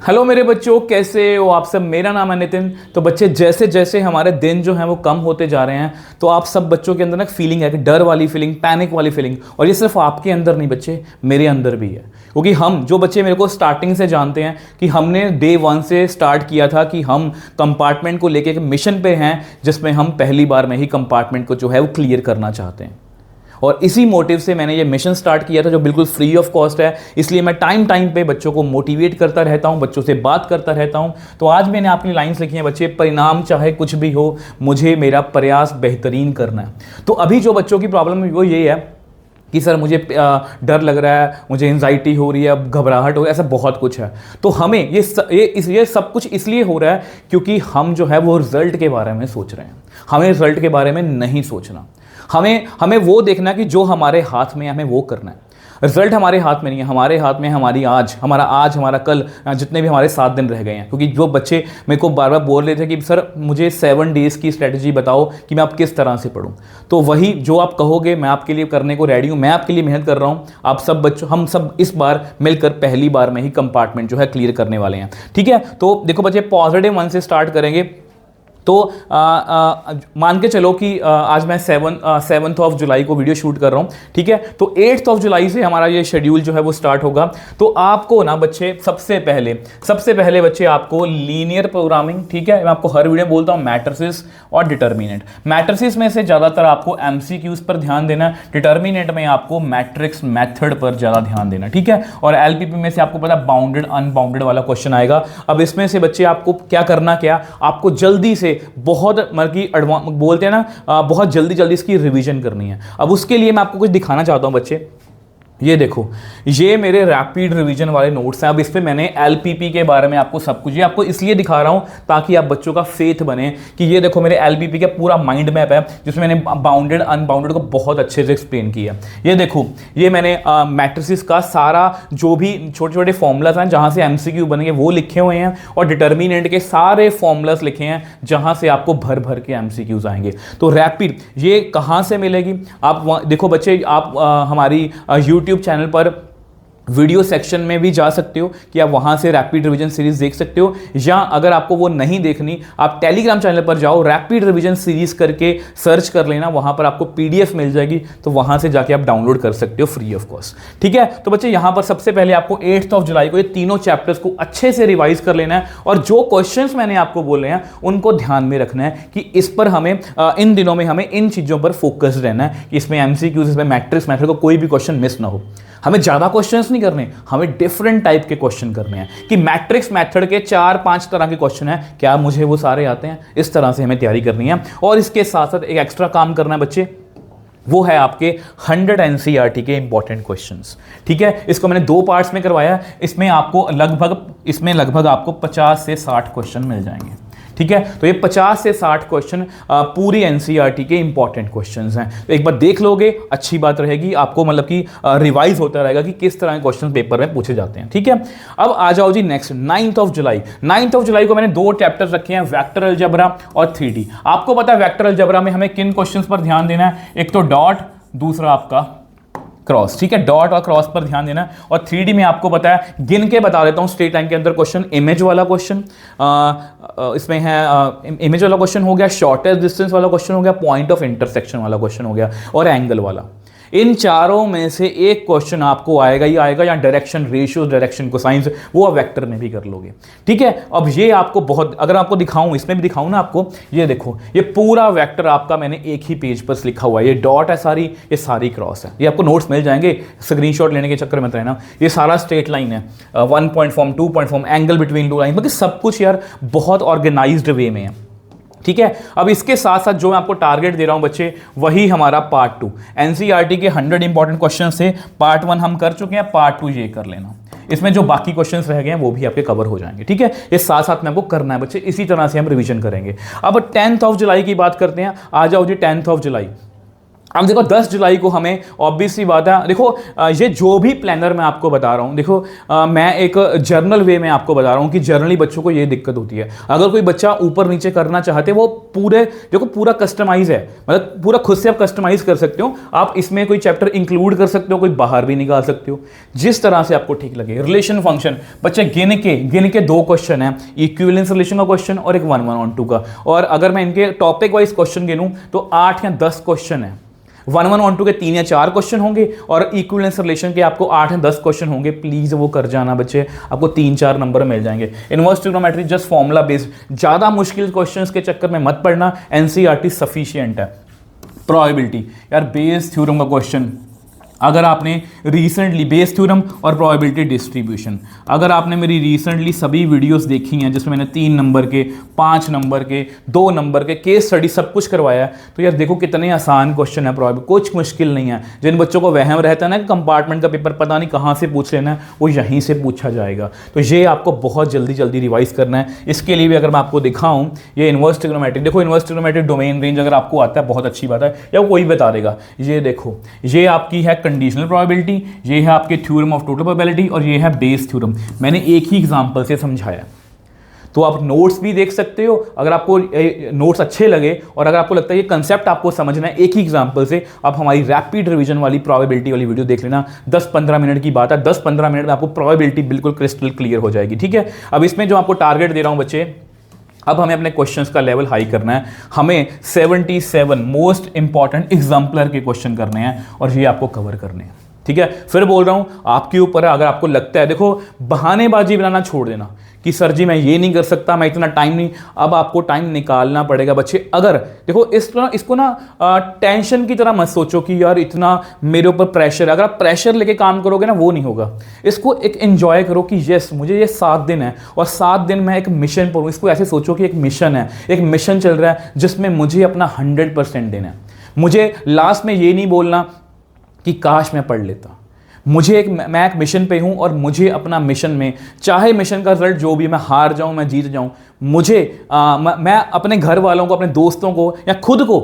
Hello मेरे बच्चों, कैसे हो आप सब। मेरा नाम है नितिन। तो बच्चे, जैसे जैसे हमारे दिन जो हैं वो कम होते जा रहे हैं, तो आप सब बच्चों के अंदर ना फीलिंग है कि डर वाली फीलिंग, पैनिक वाली फीलिंग। और ये सिर्फ आपके अंदर नहीं बच्चे, मेरे अंदर भी है। क्योंकि हम जो बच्चे मेरे को स्टार्टिंग से जानते हैं कि हमने डे 1 से स्टार्ट किया था कि हम कंपार्टमेंट को लेके एक मिशन पे हैं, जिसमें हम पहली बार में ही कंपार्टमेंट को जो है वो क्लियर करना चाहते हैं। और इसी मोटिव से मैंने ये मिशन स्टार्ट किया था, जो बिल्कुल फ्री ऑफ कॉस्ट है। इसलिए मैं टाइम टाइम पे बच्चों को मोटिवेट करता रहता हूँ, बच्चों से बात करता रहता हूँ। तो आज मैंने आपकी लाइंस लिखी हैं बच्चे, परिणाम चाहे कुछ भी हो, मुझे मेरा प्रयास बेहतरीन करना है। तो अभी जो बच्चों की प्रॉब्लम है वो ये है कि सर मुझे डर लग रहा है, मुझे एंजाइटी हो रही है, घबराहट हो रही है, ऐसा बहुत कुछ है। तो हमें ये सब कुछ इसलिए हो रहा है क्योंकि हम जो है वो रिजल्ट के बारे में सोच रहे हैं। हमें रिजल्ट के बारे में नहीं सोचना। हमें वो देखना है कि जो हमारे हाथ में है, हमें वो करना है। रिजल्ट हमारे हाथ में नहीं है, हमारे हाथ में हमारा कल, जितने भी हमारे 7 दिन रह गए हैं। क्योंकि जो बच्चे मेरे को बार बार बोल रहे थे कि सर मुझे 7 डेज़ की स्ट्रेटजी बताओ कि मैं आप किस तरह से पढूं, तो वही जो आप कहोगे मैं आपके लिए करने को रेडी हूं। मैं आपके लिए मेहनत कर रहा हूं। आप सब बच्चों, हम सब इस बार मिलकर पहली बार में ही कंपार्टमेंट जो है क्लियर करने वाले हैं। ठीक है, तो देखो बच्चे, पॉजिटिव मन से स्टार्ट करेंगे। तो मान के चलो कि आज मैं 7th ऑफ जुलाई को वीडियो शूट कर रहा हूँ। ठीक है, तो 8th ऑफ जुलाई से हमारा ये शेड्यूल जो है वो स्टार्ट होगा। तो आपको ना बच्चे सबसे पहले बच्चे आपको लीनियर प्रोग्रामिंग, ठीक है, मैं आपको हर वीडियो में बोलता हूँ, मैट्रिसेस और डिटर्मिनेंट। मैट्रिसेस में से ज़्यादातर आपको एमसीक्यूज पर ध्यान देना, डिटर्मिनेंट में आपको मैट्रिक्स मेथड पर ज़्यादा ध्यान देना। ठीक है, और एलपीपी में से आपको पता है बाउंडेड अनबाउंडेड वाला क्वेश्चन आएगा। अब इसमें से बच्चे आपको क्या करना, आपको जल्दी से बहुत बोलते हैं ना, बहुत जल्दी इसकी रिवीजन करनी है। अब उसके लिए मैं आपको कुछ दिखाना चाहता हूं बच्चे। ये देखो, ये मेरे रैपिड रिवीजन वाले नोट्स हैं। अब इस पे मैंने एलपीपी के बारे में आपको सब कुछ, ये आपको इसलिए दिखा रहा हूं ताकि आप बच्चों का फेथ बने कि ये देखो मेरे एलपीपी का पूरा माइंड मैप है, जिसमें मैंने बाउंडेड अनबाउंडेड को बहुत अच्छे से एक्सप्लेन किया। ये देखो, ये मैंने मैट्रिसेस का सारा जो भी छोटे छोटे फॉर्मूलाज हैं जहां से एमसीक्यू बनेंगे वो लिखे हुए हैं, और डिटर्मिनेंट के सारे फॉर्मूलाज लिखे हैं जहां से आपको भर भर के एमसीक्यूज आएंगे। तो रैपिड ये कहां से मिलेगी? आप देखो बच्चे, आप हमारी यूट्यूब चैनल पर वीडियो सेक्शन में भी जा सकते हो कि आप वहां से रैपिड रिवीजन सीरीज देख सकते हो, या अगर आपको वो नहीं देखनी, आप टेलीग्राम चैनल पर जाओ, रैपिड रिवीजन सीरीज करके सर्च कर लेना, वहां पर आपको पीडीएफ मिल जाएगी। तो वहां से जाके आप डाउनलोड कर सकते हो फ्री ऑफ कॉस्ट। ठीक है, तो बच्चे यहां पर सबसे पहले आपको 8th ऑफ जुलाई को ये तीनों चैप्टर्स को अच्छे से रिवाइज कर लेना है, और जो क्वेश्चंस मैंने आपको बोले हैं उनको ध्यान में रखना है कि इस पर हमें इन दिनों में हमें इन चीजों पर फोकस रहना है कि इसमें एमसीक्यूज, इसमें मैट्रिक्स मेथड को कोई भी क्वेश्चन मिस ना हो। हमें ज्यादा क्वेश्चंस नहीं करने, हमें डिफरेंट टाइप के क्वेश्चन करने हैं कि मैट्रिक्स मेथड के 4-5 तरह के क्वेश्चन हैं, क्या मुझे वो सारे आते हैं? इस तरह से हमें तैयारी करनी है। और इसके साथ साथ एक एक्स्ट्रा काम करना है बच्चे, वो है आपके 100 एनसीईआरटी के इंपॉर्टेंट क्वेश्चंस। ठीक है, इसको मैंने 2 पार्ट्स में करवाया। इसमें लगभग आपको 50 से 60 क्वेश्चन मिल जाएंगे। ठीक है, तो ये 50 से 60 क्वेश्चन पूरी एनसीईआरटी के इंपॉर्टेंट क्वेश्चंस हैं। तो एक बार देख लोगे, अच्छी बात रहेगी आपको, मतलब कि रिवाइज होता रहेगा कि किस तरह के क्वेश्चन पेपर में पूछे जाते हैं। ठीक है, अब आ जाओ जी next 9th of July. 9th of July को मैंने 2 चैप्टर्स रखे हैं, वेक्टर अलजेब्रा और 3D। आपको पता है वेक्टर अलजेब्रा में हमें किन क्वेश्चंस पर ध्यान देना है? एक तो डॉट, दूसरा आपका क्रॉस। ठीक है, डॉट और क्रॉस पर ध्यान देना। और 3D में आपको पता है, गिन के बता देता हूं, स्ट्रेट लाइन के अंदर क्वेश्चन, इमेज वाला क्वेश्चन इसमें है, इमेज वाला क्वेश्चन हो गया, शॉर्टेस्ट डिस्टेंस वाला क्वेश्चन हो गया, पॉइंट ऑफ इंटरसेक्शन वाला क्वेश्चन हो गया, और एंगल वाला। इन चारों में से एक क्वेश्चन आपको आएगा ही आएगा, या डायरेक्शन रेशियो, डायरेक्शन कोसाइंस, वो आप वेक्टर में भी कर लोगे। ठीक है, अब ये आपको बहुत, अगर आपको दिखाऊं, इसमें भी दिखाऊं ना आपको, ये देखो, ये पूरा वेक्टर आपका मैंने एक ही पेज पर लिखा हुआ है। ये डॉट है सारी, ये सारी क्रॉस है। ये आपको नोट्स मिल जाएंगे, स्क्रीनशॉट लेने के चक्कर में तो है ना। ये सारा स्ट्रेट लाइन है, 1 point form, 2 point form, angle between 2 line, मतलब सब कुछ यार बहुत ऑर्गेनाइज्ड वे में है। ठीक है, अब इसके साथ साथ जो मैं आपको टारगेट दे रहा हूं बच्चे, वही हमारा पार्ट 2। एनसीईआरटी के 100 इंपॉर्टेंट क्वेश्चन से पार्ट 1 हम कर चुके हैं, पार्ट 2 ये कर लेना। इसमें जो बाकी क्वेश्चंस रह गए हैं वो भी आपके कवर हो जाएंगे। ठीक है, ये साथ साथ में आपको करना है बच्चे, इसी तरह से हम रिवीजन करेंगे। अब 10th ऑफ जुलाई की बात करते हैं। आ जाओ जी 10th ऑफ जुलाई। अब देखो 10 जुलाई को हमें ऑब्वियसली बात है, देखो ये जो भी प्लानर मैं आपको बता रहा हूँ, देखो मैं एक जर्नल वे में आपको बता रहा हूँ कि जर्नली बच्चों को ये दिक्कत होती है। अगर कोई बच्चा ऊपर नीचे करना चाहते वो पूरे, देखो पूरा कस्टमाइज है, मतलब पूरा खुद से आप कस्टमाइज कर सकते हो। आप इसमें कोई चैप्टर इंक्लूड कर सकते हो, कोई बाहर भी निकाल सकते हो, जिस तरह से आपको ठीक लगे। रिलेशन फंक्शन बच्चे गिन के 2 क्वेश्चन है, इक्विवेलेंस रिलेशन का क्वेश्चन और एक 1-1-2 का। और अगर मैं इनके टॉपिक वाइज क्वेश्चन गिनूं तो 8 या 10 क्वेश्चन है। 1-1-2 के 3 या 4 क्वेश्चन होंगे और इक्विवेलेंस रिलेशन के आपको 8 या 10 क्वेश्चन होंगे। प्लीज वो कर जाना बच्चे, आपको 3-4 नंबर मिल जाएंगे। Inverse trigonometry just formula based, ज्यादा मुश्किल क्वेश्चंस के चक्कर में मत पड़ना, एनसीईआरटी सफिशिएंट है। प्रोबेबिलिटी यार, बेस थ्योरम का क्वेश्चन, अगर आपने रिसेंटली बेस थ्योरम और प्रोबेबिलिटी डिस्ट्रीब्यूशन, अगर आपने मेरी रिसेंटली सभी वीडियोस देखी हैं जिसमें मैंने 3 नंबर के, 5 नंबर के, 2 नंबर के केस स्टडी सब कुछ करवाया है, तो यार देखो कितने आसान क्वेश्चन है प्रोबेबिलिटी, कुछ मुश्किल नहीं है। जिन बच्चों को वहम रहता है ना कि कंपार्टमेंट का पेपर पता नहीं कहाँ से पूछ लेना है, वो यहीं से पूछा जाएगा। तो ये आपको बहुत जल्दी रिवाइज करना है। इसके लिए भी अगर मैं आपको दिखाऊँ, ये इनवर्स ट्रिग्नोमेट्री, देखो इनवर्स ट्रिग्नोमेट्री डोमेन रेंज अगर आपको आता है बहुत अच्छी बात है, या कोई बता देगा। ये देखो, ये आपकी है कंडीशनल प्रोबेबिलिटी, ये है आपके थ्योरम ऑफ टोटल प्रोबेबिलिटी और ये है बेस थ्योरम। मैंने एक ही एग्जांपल से समझाया, तो आप नोट्स भी देख सकते हो। अगर आपको नोट्स अच्छे लगे और अगर आपको लगता है ये कंसेप्ट आपको समझना है एक ही एग्जांपल से, आप हमारी रैपिड रिवीजन वाली प्रोबेबिलिटी वाली वीडियो देख लेना। 10-15 मिनट की बात है, 10-15 मिनट में आपको प्रोबेबिलिटी बिल्कुल क्रिस्टल क्लियर हो जाएगी। ठीक है, अब इसमें जो आपको टारगेट दे रहा हूं बच्चे, अब हमें अपने क्वेश्चंस का लेवल हाई करना है। हमें 77 मोस्ट इंपॉर्टेंट एग्जाम्पलर के क्वेश्चन करने हैं और ये आपको कवर करने हैं। ठीक है, फिर बोल रहा हूं आपके ऊपर है। अगर आपको लगता है, देखो बहानेबाजी बनाना छोड़ देना कि सर जी मैं ये नहीं कर सकता, मैं इतना टाइम नहीं, अब आपको टाइम निकालना पड़ेगा बच्चे। अगर देखो इसको ना टेंशन की तरह मत सोचो कि यार इतना मेरे ऊपर प्रेशर है। अगर आप प्रेशर लेके काम करोगे ना, वो नहीं होगा। इसको एक एंजॉय करो कि यस मुझे ये 7 दिन है और 7 दिन मैं एक मिशन पर हूँ। इसको ऐसे सोचो कि एक मिशन है, एक मिशन चल रहा है जिसमें मुझे अपना 100% देना है। मुझे लास्ट में ये नहीं बोलना कि काश मैं पढ़ लेता। मैं एक मिशन पे हूं और मुझे अपना मिशन में, चाहे मिशन का रिजल्ट जो भी, मैं हार जाऊं मैं जीत जाऊं, मुझे मैं अपने घर वालों को, अपने दोस्तों को या खुद को,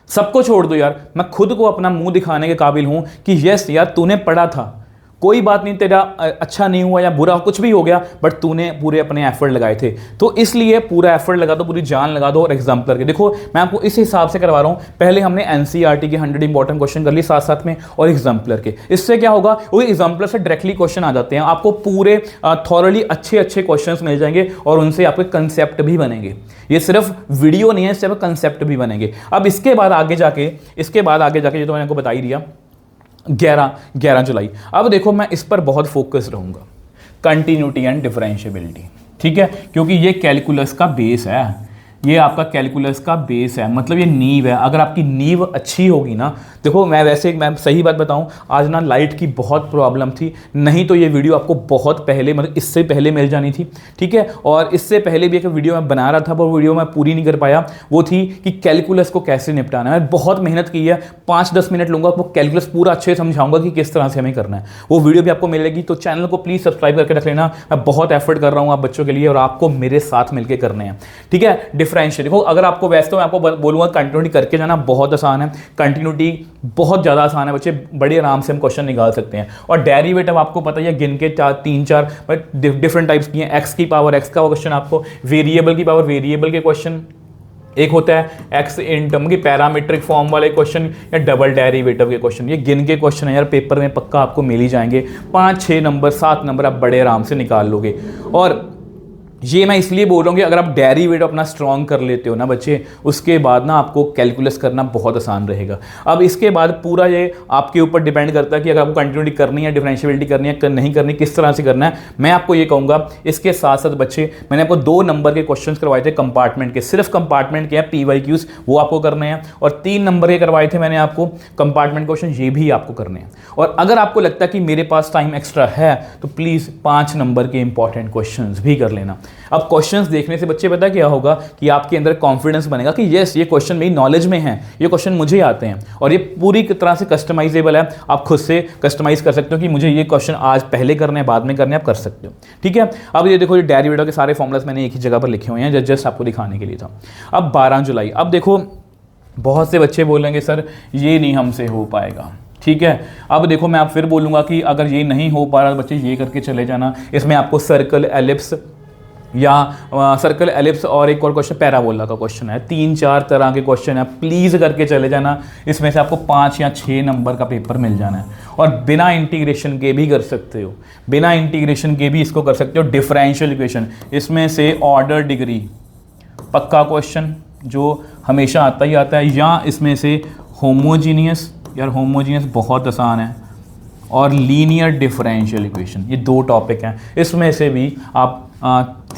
सबको छोड़ दो यार, मैं खुद को अपना मुंह दिखाने के काबिल हूं कि यस यार तूने पढ़ा था, कोई बात नहीं तेरा अच्छा नहीं हुआ या बुरा कुछ भी हो गया, बट तूने पूरे अपने एफर्ट लगाए थे। तो इसलिए पूरा एफर्ट लगा दो, पूरी जान लगा दो और एग्जाम्पलर के। देखो मैं आपको इस हिसाब से करवा रहा हूं। पहले हमने एनसीईआरटी के 100 इंपॉर्टेंट क्वेश्चन कर लिए साथ साथ में और एग्जाम्पलर के। इससे क्या होगा, वो एग्जाम्पलर से डायरेक्टली क्वेश्चन आ जाते हैं, आपको पूरे थॉरली अच्छे क्वेश्चन मिल जाएंगे और उनसे आपके कंसेप्ट भी बनेंगे। ये सिर्फ वीडियो नहीं है, इससे आपके कंसेप्ट भी बनेंगे। अब इसके बाद आगे जाके ये तो मैंने आपको बता ही दिया, 11 जुलाई। अब देखो मैं इस पर बहुत फोकस रहूंगा, कंटिन्यूटी एंड डिफरेंशिएबिलिटी। ठीक है, क्योंकि ये कैलकुलस का बेस है, ये आपका कैलकुलस का बेस है, मतलब ये नींव है। अगर आपकी नींव अच्छी होगी ना, देखो मैं सही बात बताऊं, आज ना लाइट की बहुत प्रॉब्लम थी, नहीं तो ये वीडियो आपको बहुत पहले, मतलब इससे पहले मिल जानी थी। ठीक है, और इससे पहले भी एक वीडियो मैं बना रहा था, वो वीडियो मैं पूरी नहीं कर पाया। वो थी कि कैलकुलस को कैसे निपटाना है। मैं बहुत मेहनत की है, 5-10 मिनट लूंगा, आपको कैलकुलस पूरा अच्छे से समझाऊंगा कि किस तरह से हमें करना है। वो वीडियो भी आपको मिलेगी, तो चैनल को प्लीज सब्सक्राइब करके रख लेना। मैं बहुत एफर्ट कर रहा हूँ आप बच्चों के लिए और आपको मेरे साथ मिलकर करने हैं। ठीक है, डिफरेंशिएट देखो, अगर आपको वैसे तो मैं आपको बोलूंगा कंटिन्यूटी करके जाना, बहुत आसान है। कंटिन्यूटी बहुत ज्यादा आसान है बच्चे, बड़े आराम से हम क्वेश्चन निकाल सकते हैं। और डेरिवेटिव आपको पता है, गिन के 3-4 डिफरेंट टाइप्स की हैं। एक्स की पावर एक्स का क्वेश्चन आपको, वेरिएबल की पावर वेरिएबल के क्वेश्चन, एक होता है एक्स इन टर्म की पैरामीट्रिक फॉर्म वाले क्वेश्चन या डबल डेरिवेटिव के क्वेश्चन। ये गिन के क्वेश्चन है यार, पेपर में पक्का आपको मिल ही जाएंगे। 5-6 नंबर 7 नंबर आप बड़े आराम से निकाल लोगे। और ये मैं इसलिए बोल रहा हूँ कि अगर आप डेरिवेटिव अपना स्ट्रॉन्ग कर लेते हो ना बच्चे, उसके बाद ना आपको कैलकुलस करना बहुत आसान रहेगा। अब इसके बाद पूरा ये आपके ऊपर डिपेंड करता है कि अगर आपको कंटिन्यूटी करनी है, डिफरेंशिएबिलिटी करनी है, नहीं करनी, किस तरह से करना है। मैं आपको ये कहूँगा, इसके साथ साथ बच्चे मैंने आपको 2 नंबर के क्वेश्चन करवाए थे कंपार्टमेंट के, सिर्फ कंपार्टमेंट के हैं, PYQs वो आपको करने हैं। और 3 नंबर के करवाए थे मैंने आपको कंपार्टमेंट क्वेश्चन, ये भी आपको करने हैं। और अगर आपको लगता है कि मेरे पास टाइम एक्स्ट्रा है तो प्लीज़ 5 नंबर के इंपॉर्टेंट क्वेश्चन भी कर लेना। अब क्वेश्चंस देखने से बच्चे पता क्या होगा कि आपके अंदर कॉन्फिडेंस बनेगा कि यस ये क्वेश्चन मेरी नॉलेज में है, ये क्वेश्चन मुझे आते हैं और ये पूरी तरह से कस्टमाइजेबल है। आप खुद से कस्टमाइज कर सकते हो कि मुझे ये क्वेश्चन आज पहले करने हैं, बाद में करने, आप कर सकते हो। ठीक है, अब ये देखो, ये डेरिवेटिव के सारे फॉर्मूलास मैंने एक ही जगह पर लिखे हुए हैं, जस्ट आपको दिखाने के लिए था। अब 12 जुलाई, अब देखो बहुत से बच्चे बोलेंगे सर ये नहीं हमसे हो पाएगा, ठीक है। अब देखो मैं आप फिर बोलूँगा कि अगर ये नहीं हो पा रहा बच्चे ये करके चले जाना। इसमें आपको सर्कल, एलिप्स या सर्कल, एलिप्स और एक और क्वेश्चन पैराबोला का क्वेश्चन है, 3-4 तरह के क्वेश्चन है, प्लीज़ करके चले जाना। इसमें से आपको 5 या 6 नंबर का पेपर मिल जाना है। और बिना इंटीग्रेशन के भी कर सकते हो, बिना इंटीग्रेशन के भी इसको कर सकते हो। डिफरेंशियल इक्वेशन, इसमें से ऑर्डर डिग्री पक्का क्वेश्चन जो हमेशा आता ही आता है, या इसमें से होमोजीनियस, यार होमोजीनियस बहुत आसान है, और लीनियर डिफरेंशियल इक्वेशन, ये 2 टॉपिक हैं। इसमें से भी आप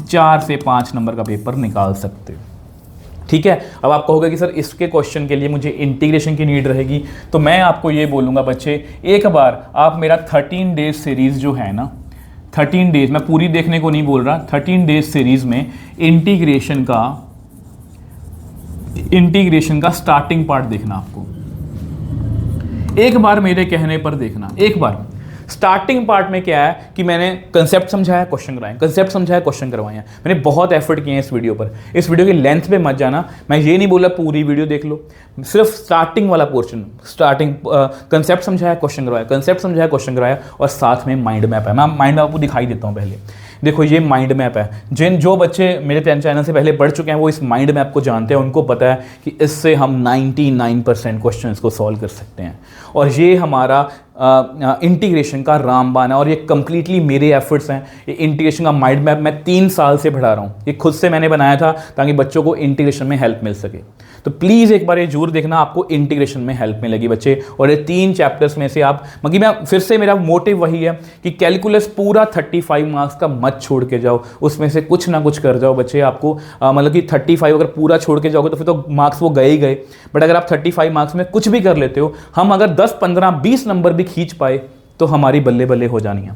4 से 5 नंबर का पेपर निकाल सकते हो, ठीक है। अब आप कहोगे कि सर इसके क्वेश्चन के लिए मुझे इंटीग्रेशन की नीड रहेगी, तो मैं आपको ये बोलूँगा बच्चे, एक बार आप मेरा 13 डेज सीरीज़ जो है ना, 13 डेज, मैं पूरी देखने को नहीं बोल रहा, 13 डेज सीरीज़ में इंटीग्रेशन का स्टार्टिंग पार्ट देखना आपको, एक बार मेरे कहने पर देखना। एक बार स्टार्टिंग पार्ट में क्या है कि मैंने कंसेप्ट समझाया, क्वेश्चन करवाए, कंसेप्ट समझाया, क्वेश्चन करवाए हैं। मैंने बहुत एफर्ट किए हैं इस वीडियो पर। इस वीडियो की लेंथ पे मत जाना, मैं ये नहीं बोला पूरी वीडियो देख लो, सिर्फ स्टार्टिंग वाला पोर्शन, स्टार्टिंग कंसेप्ट समझाया, क्वेश्चन करवाया, कंसेप्ट समझाया, क्वेश्चन करवाया, और साथ में माइंड मैप है। मैं माइंड मैप आपको दिखाई देता हूँ पहले। देखो ये माइंड मैप है, जो बच्चे मेरे चैनल से पहले पढ़ चुके हैं वो इस माइंड मैप को जानते हैं, उनको पता है कि इससे हम 99% क्वेश्चंस को सॉल्व कर सकते हैं। और ये हमारा इंटीग्रेशन का रामबाण है, और ये कंप्लीटली मेरे एफर्ट्स हैं। ये इंटीग्रेशन का माइंड मैप मैं 3 साल से पढ़ा रहा हूँ, ये खुद से मैंने बनाया था ताकि बच्चों को इंटीग्रेशन में हेल्प मिल सके। तो प्लीज़ एक बार ये जरूर देखना, आपको इंटीग्रेशन में हेल्प मिलेगी बच्चे। और ये 3 चैप्टर्स में से आप, मतलब मैं फिर से, मेरा मोटिव वही है कि कैलकुलस पूरा 35 मार्क्स का मत छोड़ के जाओ, उसमें से कुछ ना कुछ कर जाओ बच्चे। आपको मतलब कि 35 अगर पूरा छोड़ के जाओगे तो फिर तो मार्क्स वो गए ही गए, बट अगर आप 35 मार्क्स में कुछ भी कर लेते हो, हम अगर 10, 15, 20 नंबर भी खींच पाए तो हमारी बल्ले बल्ले हो जानी है,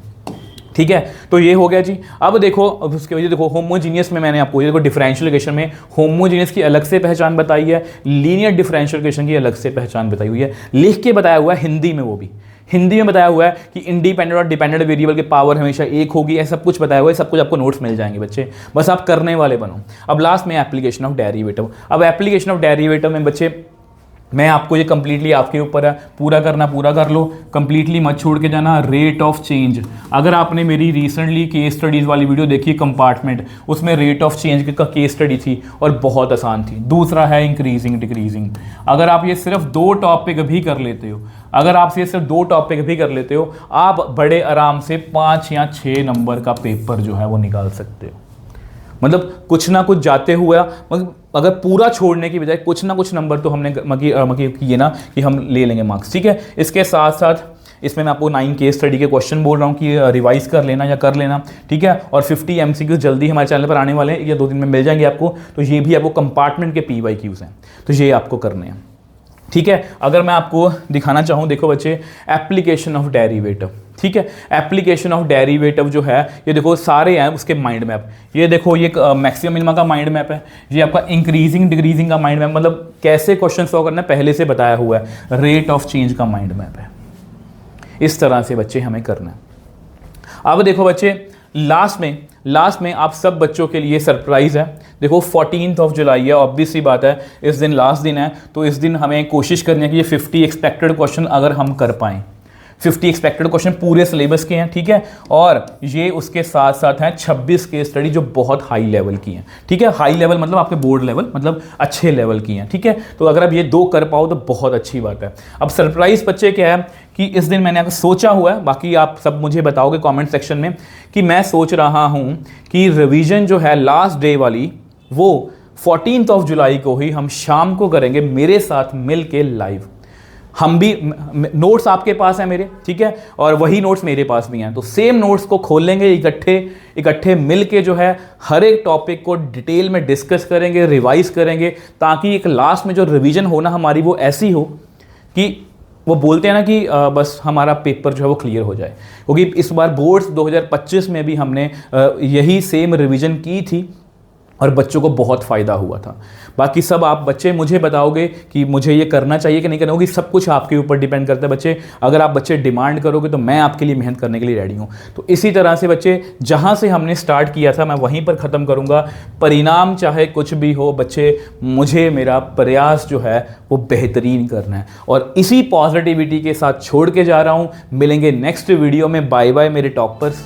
ठीक है। तो ये हो गया जी। अब देखो, अब उसके वजह देखो होमोजीनियस में मैंने आपको ये देखो डिफरेंशियल इक्वेशन में होमोजीनियस की अलग से पहचान बताई है, लीनियर डिफरेंशियल इक्वेशन की अलग से पहचान बताई हुई है, लिख के बताया हुआ है हिंदी में, वो भी हिंदी में बताया हुआ है कि इंडिपेंडेंट और डिपेंडेंट वेरिएबल की पावर हमेशा 1 होगी, ऐसा सब कुछ बताया हुआ है। सब कुछ आपको नोट्स मिल जाएंगे बच्चे, बस आप करने वाले बनो। अब लास्ट में एप्लीकेशन ऑफ डेरिवेटिव। अब एप्लीकेशन ऑफ डेरिवेटिव में बच्चे मैं आपको ये कंप्लीटली आपके ऊपर है, पूरा करना पूरा कर लो, कंप्लीटली मत छोड़ के जाना। रेट ऑफ चेंज, अगर आपने मेरी रिसेंटली केस स्टडीज़ वाली वीडियो देखी कंपार्टमेंट, उसमें रेट ऑफ चेंज का केस स्टडी थी और बहुत आसान थी। दूसरा है इंक्रीजिंग डिक्रीजिंग। अगर आप ये सिर्फ 2 टॉपिक भी कर लेते हो, अगर आप ये सिर्फ 2 टॉपिक भी कर लेते हो, आप बड़े आराम से 5 या 6 नंबर का पेपर जो है वो निकाल सकते हो। मतलब कुछ ना कुछ जाते हुए, मतलब अगर पूरा छोड़ने की बजाय कुछ ना कुछ नंबर तो हमने किए ना कि हम ले लेंगे मार्क्स, ठीक है। इसके साथ साथ इसमें मैं आपको 9 केस स्टडी के क्वेश्चन बोल रहा हूँ कि रिवाइज कर लेना या कर लेना, ठीक है। और 50 MCQ जल्दी हमारे चैनल पर आने वाले हैं, या 2 दिन में मिल जाएंगे आपको। तो ये भी आपको कंपार्टमेंट के PYQs हैं, तो ये आपको करने हैं, ठीक है। अगर मैं आपको दिखाना चाहूँ, देखो बच्चे, एप्लीकेशन ऑफ डेरिवेटिव, ठीक है। एप्लीकेशन ऑफ डेरिवेटिव जो है, ये देखो सारे हैं उसके माइंड मैप। ये देखो ये मैक्सिमम मिनिमम का माइंड मैप है, ये आपका इंक्रीजिंग डिक्रीजिंग का माइंड मैप, मतलब कैसे क्वेश्चन सॉल्व करना है पहले से बताया हुआ है। रेट ऑफ चेंज का माइंड मैप है। इस तरह से बच्चे हमें करना है। अब देखो बच्चे, लास्ट में आप सब बच्चों के लिए सरप्राइज़ है। देखो 14 जुलाई है, ऑब्वियस सी बात है, इस दिन लास्ट दिन है, तो इस दिन हमें कोशिश करनी है कि ये 50 एक्सपेक्टेड क्वेश्चन अगर हम कर पाएँ। 50 एक्सपेक्टेड क्वेश्चन पूरे सिलेबस के हैं, ठीक है। और ये उसके साथ साथ हैं 26 केस स्टडी जो बहुत हाई लेवल की हैं, ठीक है। हाई लेवल मतलब आपके बोर्ड लेवल, मतलब अच्छे लेवल की हैं, ठीक है। तो अगर आप ये 2 कर पाओ तो बहुत अच्छी बात है। अब सरप्राइज बच्चे क्या है कि इस दिन मैंने आपको सोचा हुआ है, बाकी आप सब मुझे बताओगे कमेंट सेक्शन में, कि मैं सोच रहा हूँ कि रिवीजन जो है लास्ट डे वाली, वो 14 जुलाई को ही हम शाम को करेंगे मेरे साथ मिल के लाइव। हम भी, नोट्स आपके पास हैं मेरे, ठीक है, और वही नोट्स मेरे पास भी हैं, तो सेम नोट्स को खोलेंगे, इकट्ठे मिल के जो है हर एक टॉपिक को डिटेल में डिस्कस करेंगे, रिवाइज करेंगे, ताकि एक लास्ट में जो रिवीजन होना हमारी वो ऐसी हो कि वो बोलते हैं ना कि बस हमारा पेपर जो है वो क्लियर हो जाए। क्योंकि इस बार बोर्ड्स 2025 में भी हमने यही सेम रिवीजन की थी, और बच्चों को बहुत फ़ायदा हुआ था। बाकी सब आप बच्चे मुझे बताओगे कि मुझे ये करना चाहिए कि नहीं करना होगी, सब कुछ आपके ऊपर डिपेंड करता है बच्चे। अगर आप बच्चे डिमांड करोगे तो मैं आपके लिए मेहनत करने के लिए रेडी हूँ। तो इसी तरह से बच्चे, जहाँ से हमने स्टार्ट किया था मैं वहीं पर ख़त्म करूँगा। परिणाम चाहे कुछ भी हो बच्चे, मुझे मेरा प्रयास जो है वो बेहतरीन करना है, और इसी पॉजिटिविटी के साथ छोड़ के जा रहा हूँ। मिलेंगे नेक्स्ट वीडियो में। बाय बाय मेरे टॉपर्स।